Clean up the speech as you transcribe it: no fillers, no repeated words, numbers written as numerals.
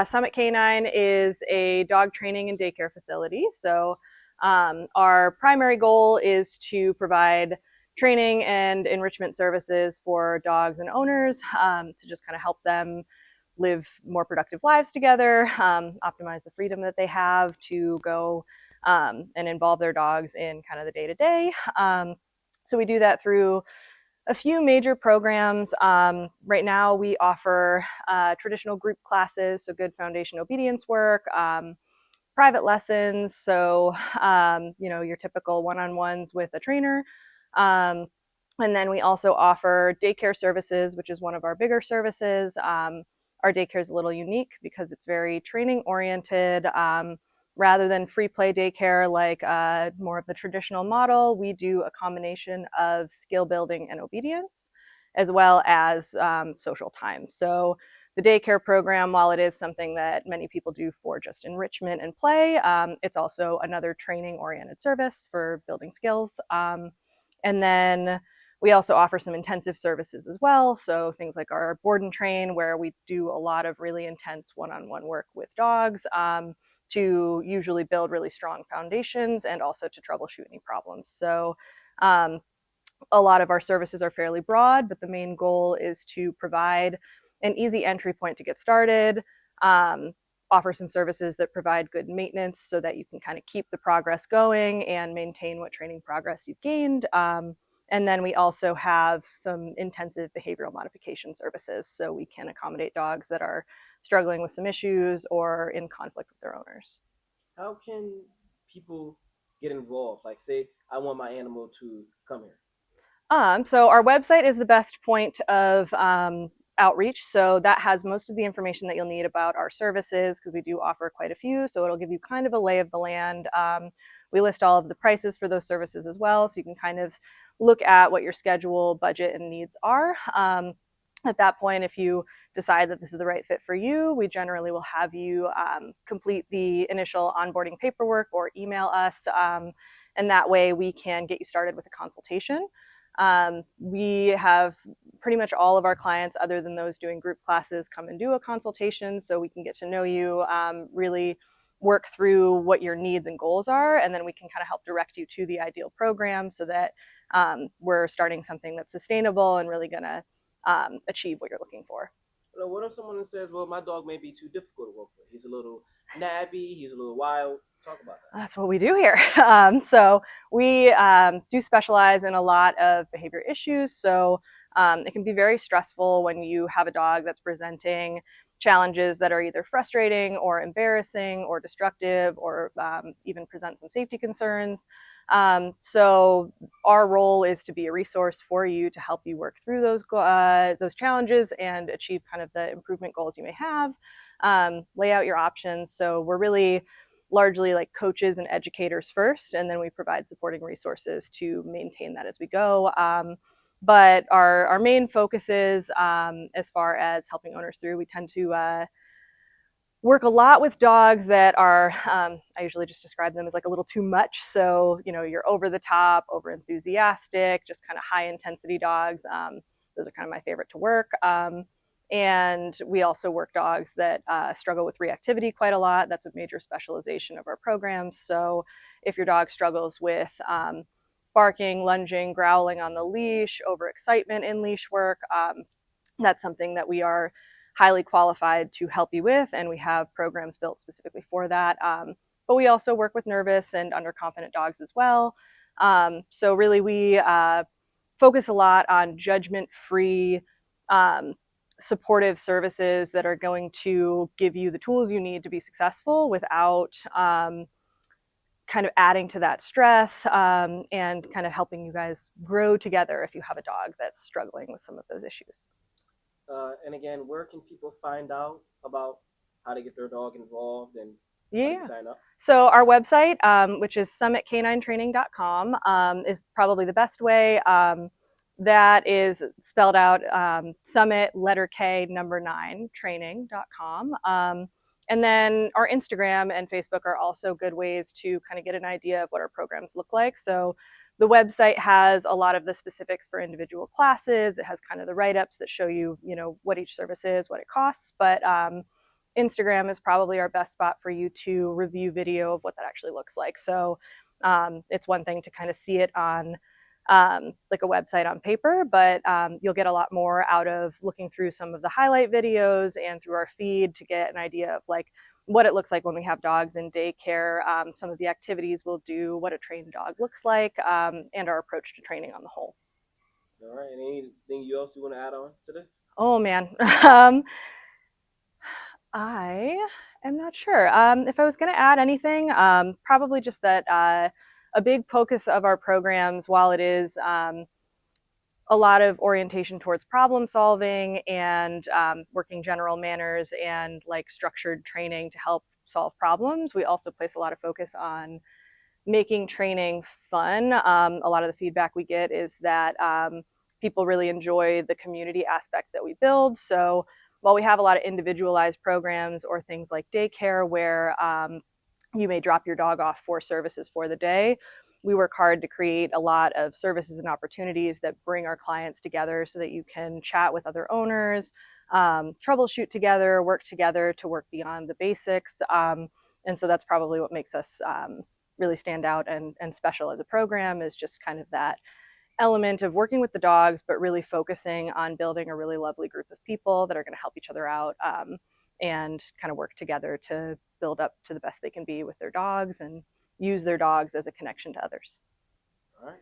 Summit Canine is a dog training and daycare facility. So our primary goal is to provide training and enrichment services for dogs and owners to just kind of help them live more productive lives together, optimize the freedom that they have to go and involve their dogs in kind of the day-to-day. So we do that through a few major programs. Right now we offer traditional group classes, so good foundation obedience work, private lessons, so your typical one-on-ones with a trainer. And then we also offer daycare services, which is one of our bigger services. Our daycare is a little unique because it's very training oriented. Rather than free play daycare like more of the traditional model, we do a combination of skill building and obedience, as well as social time. So the daycare program, while it is something that many people do for just enrichment and play, it's also another training oriented service for building skills. And then we also offer some intensive services as well. So things like our board and train, where we do a lot of really intense one-on-one work with dogs to usually build really strong foundations and also to troubleshoot any problems. So a lot of our services are fairly broad, but the main goal is to provide an easy entry point to get started, offer some services that provide good maintenance so that you can kind of keep the progress going and maintain what training progress you've gained. And then we also have some intensive behavioral modification services, so we can accommodate dogs that are struggling with some issues or in conflict with their owners. How can people get involved? Like, say, I want my animal to come here. So our website is the best point of outreach. So that has most of the information that you'll need about our services, because we do offer quite a few. So it'll give you kind of a lay of the land. We list all of the prices for those services as well, so you can kind of look at what your schedule, budget, and needs are. At that point, if you decide that this is the right fit for you, we generally will have you complete the initial onboarding paperwork or email us. And that way we can get you started with a consultation. We have pretty much all of our clients, other than those doing group classes, come and do a consultation so we can get to know you, really work through what your needs and goals are, and then we can kind of help direct you to the ideal program so that we're starting something that's sustainable and really going to achieve what you're looking for. What if someone says, well, my dog may be too difficult to work with? He's a little nabby, he's a little wild. Talk about that. That's what we do here. So we do specialize in a lot of behavior issues. So it can be very stressful when you have a dog that's presenting challenges that are either frustrating or embarrassing or destructive, or even present some safety concerns. So our role is to be a resource for you to help you work through those challenges and achieve kind of the improvement goals you may have. Lay out your options. So we're really largely like coaches and educators first, and then we provide supporting resources to maintain that as we go. But our main focus is, as far as helping owners through, we tend to work a lot with dogs that are, I usually just describe them as like a little too much. So, you're over the top, over enthusiastic, just kind of high intensity dogs. Those are kind of my favorite to work. And we also work dogs that struggle with reactivity quite a lot. That's a major specialization of our programs. So if your dog struggles with barking, lunging, growling on the leash, overexcitement in leash work, that's something that we are highly qualified to help you with, and we have programs built specifically for that. But we also work with nervous and underconfident dogs as well. So really we focus a lot on judgment-free, supportive services that are going to give you the tools you need to be successful without kind of adding to that stress, and kind of helping you guys grow together if you have a dog that's struggling with some of those issues. And again, where can people find out about how to get their dog involved and how to sign up? So our website, which is summitcaninetraining.com, is probably the best way. That is spelled out summit, letter K, number 9, training.com. And then our Instagram and Facebook are also good ways to kind of get an idea of what our programs look like. So the website has a lot of the specifics for individual classes. It has kind of the write-ups that show you, what each service is, what it costs. But Instagram is probably our best spot for you to review video of what that actually looks like. So it's one thing to kind of see it on like a website on paper, but you'll get a lot more out of looking through some of the highlight videos and through our feed to get an idea of like what it looks like when we have dogs in daycare, some of the activities we'll do, what a trained dog looks like, and our approach to training on the whole. All right. And anything you else you want to add on to this? Oh man. I am not sure. If I was going to add anything, probably just that a big focus of our programs, while it is a lot of orientation towards problem solving and working general manners and like structured training to help solve problems, we also place a lot of focus on making training fun. A lot of the feedback we get is that people really enjoy the community aspect that we build. So while we have a lot of individualized programs or things like daycare where you may drop your dog off for services for the day, we work hard to create a lot of services and opportunities that bring our clients together so that you can chat with other owners, troubleshoot together, work together to work beyond the basics. And so that's probably what makes us really stand out and special as a program, is just kind of that element of working with the dogs, but really focusing on building a really lovely group of people that are going to help each other out and kind of work together to build up to the best they can be with their dogs and use their dogs as a connection to others. All right.